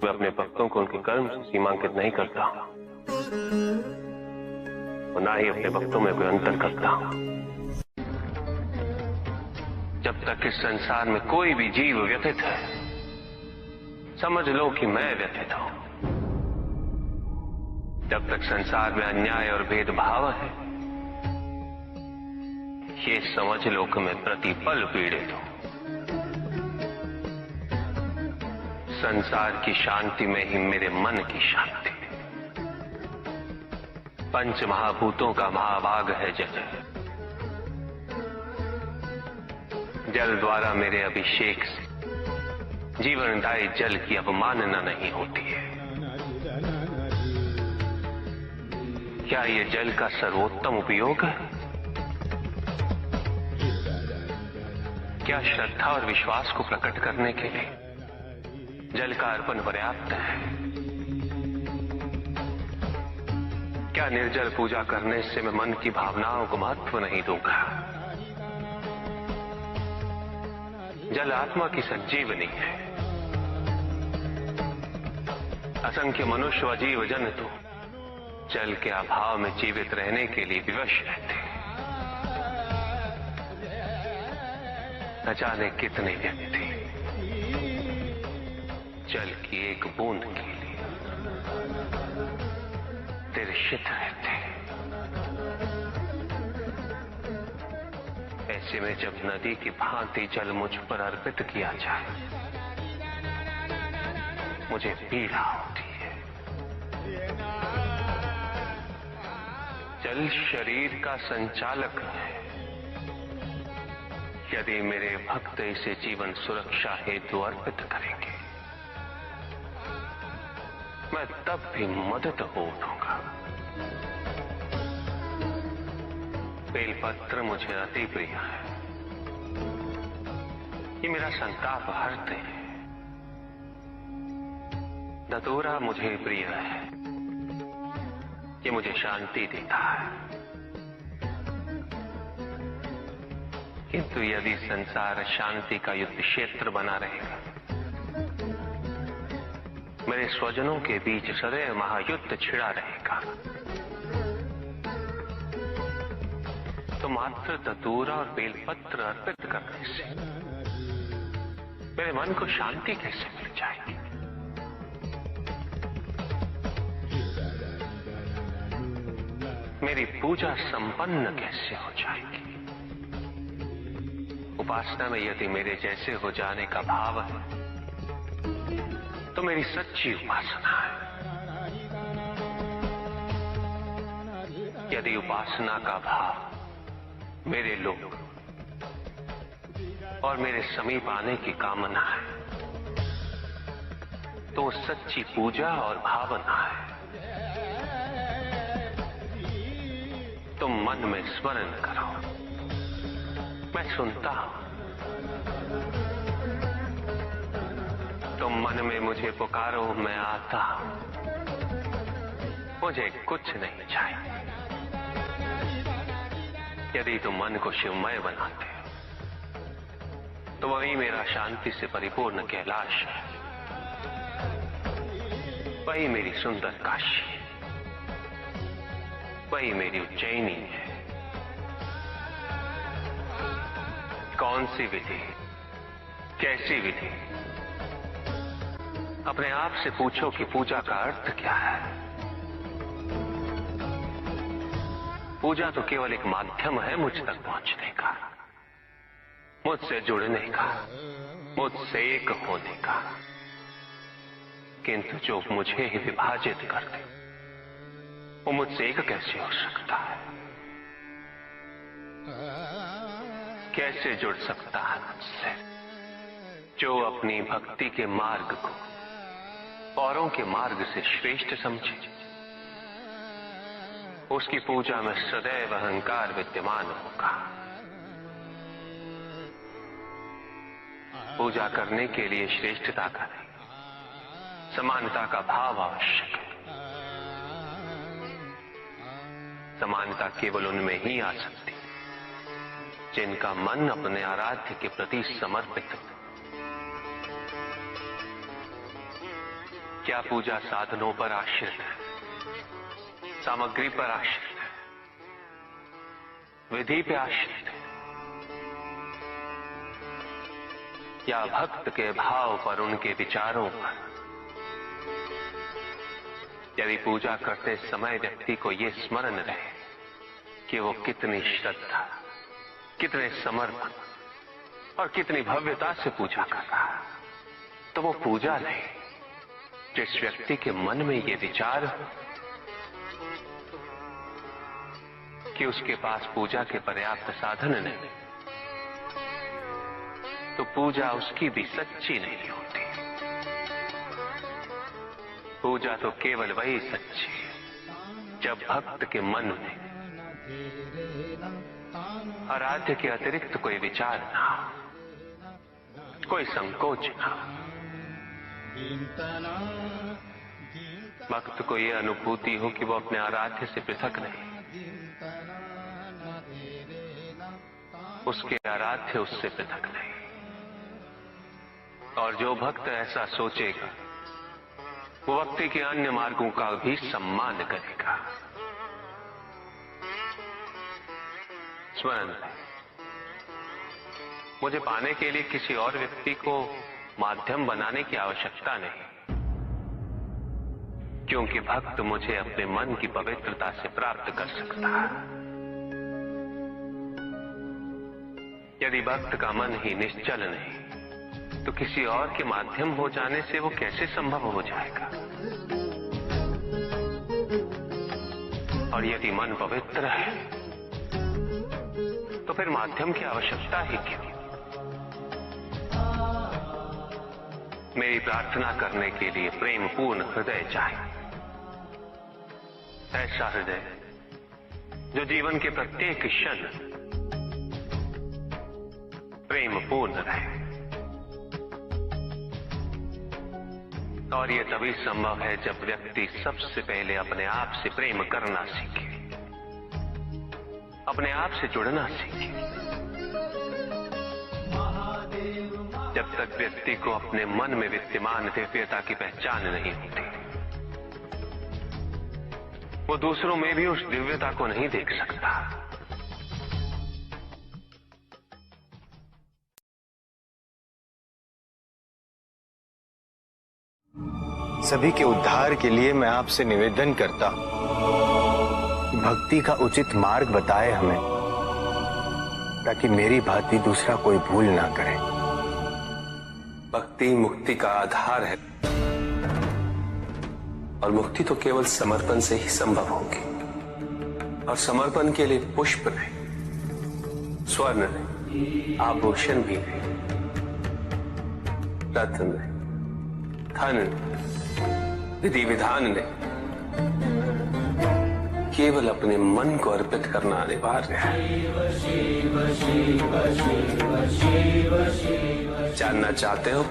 मैं अपने भक्तों को उनके कर्म सीमांकित नहीं करता और ना ही अपने भक्तों में कोई अंतर करता। जब तक इस संसार में कोई भी जीव व्यथित है, समझ लो कि मैं व्यथित हूं। जब तक संसार में अन्याय और भेदभाव है, ये समझ लो कि मैं प्रतिपल पीड़ित हूं। संसार की शांति में ही मेरे मन की शांति। पंच महाभूतों का महाभाग है जल। जल द्वारा मेरे अभिषेक से जीवनदायी जल की अवमानना नहीं होती है। क्या ये जल का सर्वोत्तम उपयोग है? क्या श्रद्धा और विश्वास को प्रकट करने के लिए जल का अर्पण पर्याप्त है? क्या निर्जल पूजा करने से मैं मन की भावनाओं को महत्व नहीं दूंगा? जल आत्मा की संजीवनी है। असंख्य मनुष्य व जीव जंतु जल के अभाव में जीवित रहने के लिए विवश रहते हैं। न जाने कितने व्यक्ति जल की एक बूंद के लिए तिरछित रहते हैं। ऐसे में जब नदी की भांति जल मुझ पर अर्पित किया जाए, मुझे पीड़ा होती है। जल शरीर का संचालक है। यदि मेरे भक्त इसे जीवन सुरक्षा हेतु अर्पित करेंगे, मैं तब भी मदद हो उठूंगा। बेलपत्र मुझे अति प्रिय है। ये मेरा संताप हरते हैं। धतूरा मुझे प्रिय है। ये मुझे शांति देता है। किंतु यदि संसार शांति का युद्ध क्षेत्र बना रहेगा, मेरे स्वजनों के बीच सदैव महायुद्ध छिड़ा रहेगा, तो मात्र धतूरा और बेलपत्र अर्पित करने से मेरे मन को शांति कैसे मिल जाएगी? मेरी पूजा संपन्न कैसे हो जाएगी? उपासना में यदि मेरे जैसे हो जाने का भाव है, तो मेरी सच्ची उपासना है। यदि उपासना का भाव मेरे लोग और मेरे समीप आने की कामना है, तो सच्ची पूजा और भावना है। तुम मन में स्मरण करो, मैं सुनता हूं। तुम मन में मुझे पुकारो, मैं आता हूं। मुझे कुछ नहीं चाहिए। यदि तुम मन को शिवमय बनाते हो, तो वही मेरा शांति से परिपूर्ण कैलाश है। वही मेरी सुंदर काशी है। वही मेरी उज्जैनी है। कौन सी विधि, कैसी विधि? अपने आप से पूछो कि पूजा का अर्थ क्या है। पूजा तो केवल एक माध्यम है मुझ तक पहुंचने का, मुझसे जुड़ने का, मुझसे एक होने का। किंतु जो मुझे ही विभाजित कर दे, वो मुझसे एक कैसे हो सकता है? कैसे जुड़ सकता है मुझसे? जो अपनी भक्ति के मार्ग को औरों के मार्ग से श्रेष्ठ समझे, उसकी पूजा में सदैव अहंकार विद्यमान होगा। पूजा करने के लिए श्रेष्ठता का नहीं, समानता का भाव आवश्यक है। समानता केवल उनमें ही आ सकती है जिनका मन अपने आराध्य के प्रति समर्पित है। क्या पूजा साधनों पर आश्रित है, सामग्री पर आश्रित है, विधि पे आश्रित है, या भक्त के भाव पर, उनके विचारों पर? यदि पूजा करते समय व्यक्ति को यह स्मरण रहे कि वो कितनी श्रद्धा, कितने समर्पण और कितनी भव्यता से पूजा कर रहा है, तो वो पूजा नहीं। जिस व्यक्ति के मन में ये विचार हो कि उसके पास पूजा के पर्याप्त साधन नहीं, तो पूजा उसकी भी सच्ची नहीं होती। पूजा तो केवल वही सच्ची है जब भक्त के मन में आराध्य के अतिरिक्त कोई विचार ना हो, कोई संकोच ना हो। भक्त को यह अनुभूति हो कि वो अपने आराध्य से पृथक नहीं, उसके आराध्य उससे पृथक नहीं। और जो भक्त ऐसा सोचेगा वो भक्ति के अन्य मार्गों का भी सम्मान करेगा। स्मरण है, मुझे पाने के लिए किसी और व्यक्ति को माध्यम बनाने की आवश्यकता नहीं, क्योंकि भक्त मुझे अपने मन की पवित्रता से प्राप्त कर सकता है। यदि भक्त का मन ही निश्चल नहीं, तो किसी और के माध्यम हो जाने से वो कैसे संभव हो जाएगा? और यदि मन पवित्र है, तो फिर माध्यम की आवश्यकता ही क्यों? मेरी प्रार्थना करने के लिए प्रेम पूर्ण हृदय चाहिए। ऐसा हृदय जो जीवन के प्रत्येक क्षण प्रेम पूर्ण रहे। और यह तभी संभव है जब व्यक्ति सबसे पहले अपने आप से प्रेम करना सीखे, अपने आप से जुड़ना सीखे। जब तक व्यक्ति को अपने मन में विद्यमान दिव्यता की पहचान नहीं होती, वो दूसरों में भी उस दिव्यता को नहीं देख सकता। सभी के उद्धार के लिए मैं आपसे निवेदन करता हूं कि भक्ति का उचित मार्ग बताए हमें, ताकि मेरी भांति दूसरा कोई भूल ना करे। भक्ति मुक्ति का आधार है, और मुक्ति तो केवल समर्पण से ही संभव होगी। और समर्पण के लिए पुष्प नहीं, स्वर्ण नहीं, आभूषण भी नहीं, रत्न नहीं, धन नहीं, विधि विधान ने, केवल अपने मन को अर्पित करना अनिवार्य है। जानना चाहते हो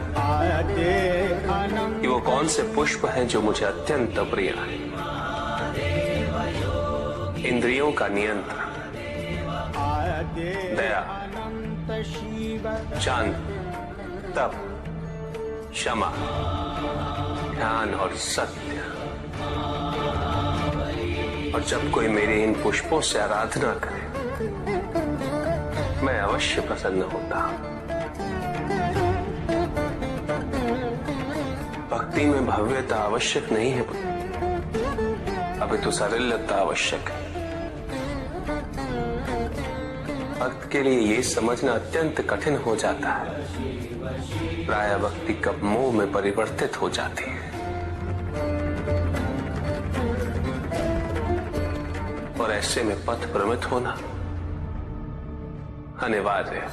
कि वो कौन से पुष्प हैं जो मुझे अत्यंत प्रिय हैं? इंद्रियों का नियंत्रण, दया, शांति, तप, क्षमा, ध्यान और सत्य। और जब कोई मेरे इन पुष्पों से आराधना करे, मैं अवश्य प्रसन्न होता हूं। भक्ति में भव्यता आवश्यक नहीं है, अपितु सरलता आवश्यक है। भक्त के लिए ये समझना अत्यंत कठिन हो जाता है। प्रायः भक्ति कब मोह में परिवर्तित हो जाती है, और ऐसे में पथ भ्रमित होना अनिवार्य है।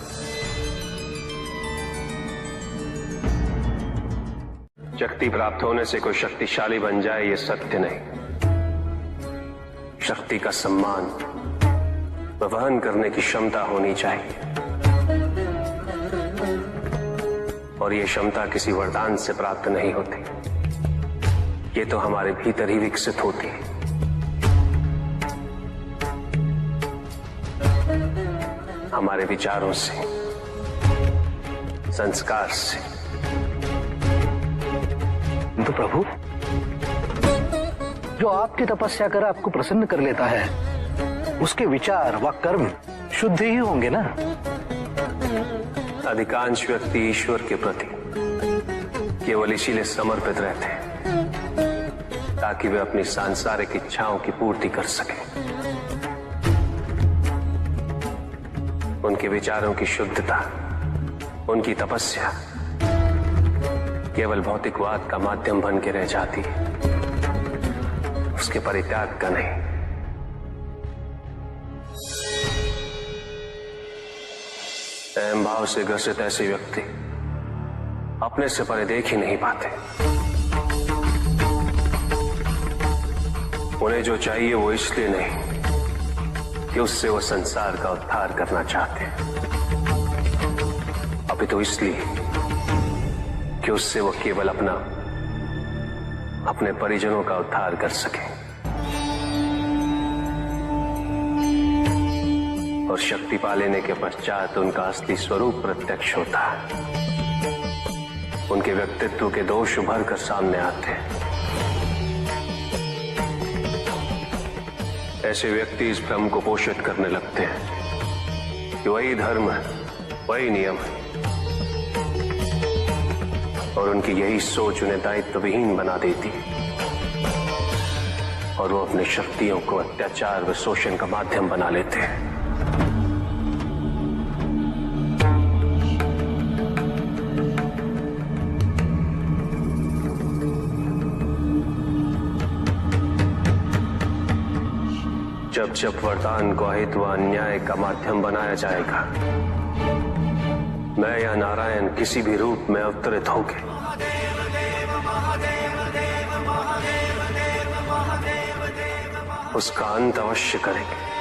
शक्ति प्राप्त होने से कोई शक्तिशाली बन जाए, ये सत्य नहीं। शक्ति का सम्मान व वहन करने की क्षमता होनी चाहिए, और ये क्षमता किसी वरदान से प्राप्त नहीं होती। ये तो हमारे भीतर ही विकसित होती है। हमारे विचारों से, संस्कार से, दुख प्रभु। जो आपकी तपस्या कर आपको प्रसन्न कर लेता है, उसके विचार व कर्म शुद्ध ही होंगे ना। अधिकांश व्यक्ति ईश्वर के प्रति केवल इसीलिए समर्पित रहते हैं ताकि वे अपनी सांसारिक इच्छाओं की पूर्ति कर सकें। उनके विचारों की शुद्धता, उनकी तपस्या केवल भौतिकवाद का माध्यम बन के रह जाती है, उसके परित्याग का नहीं। अहम भाव से ग्रसित ऐसे व्यक्ति अपने से परे देख ही नहीं पाते। उन्हें जो चाहिए वो इसलिए नहीं कि उससे वो संसार का उद्धार करना चाहते हैं, अभी तो इसलिए कि उससे वो केवल अपने परिजनों का उद्धार कर सके। और शक्ति पा लेने के पश्चात उनका असली स्वरूप प्रत्यक्ष होता है। उनके व्यक्तित्व के दोष उभर कर सामने आते हैं। ऐसे व्यक्ति इस भ्रम को पोषित करने लगते हैं कि वही धर्म है, वही नियम है, और उनकी यही सोच उन्हें दायित्व विहीन बना देती है और वो अपनी शक्तियों को अत्याचार व शोषण का माध्यम बना लेते हैं। जब जब वरदान को अहित व अन्याय का माध्यम बनाया जाएगा, मैं या नारायण किसी भी रूप में अवतरित होंगे उसका अंत अवश्य करेंगे।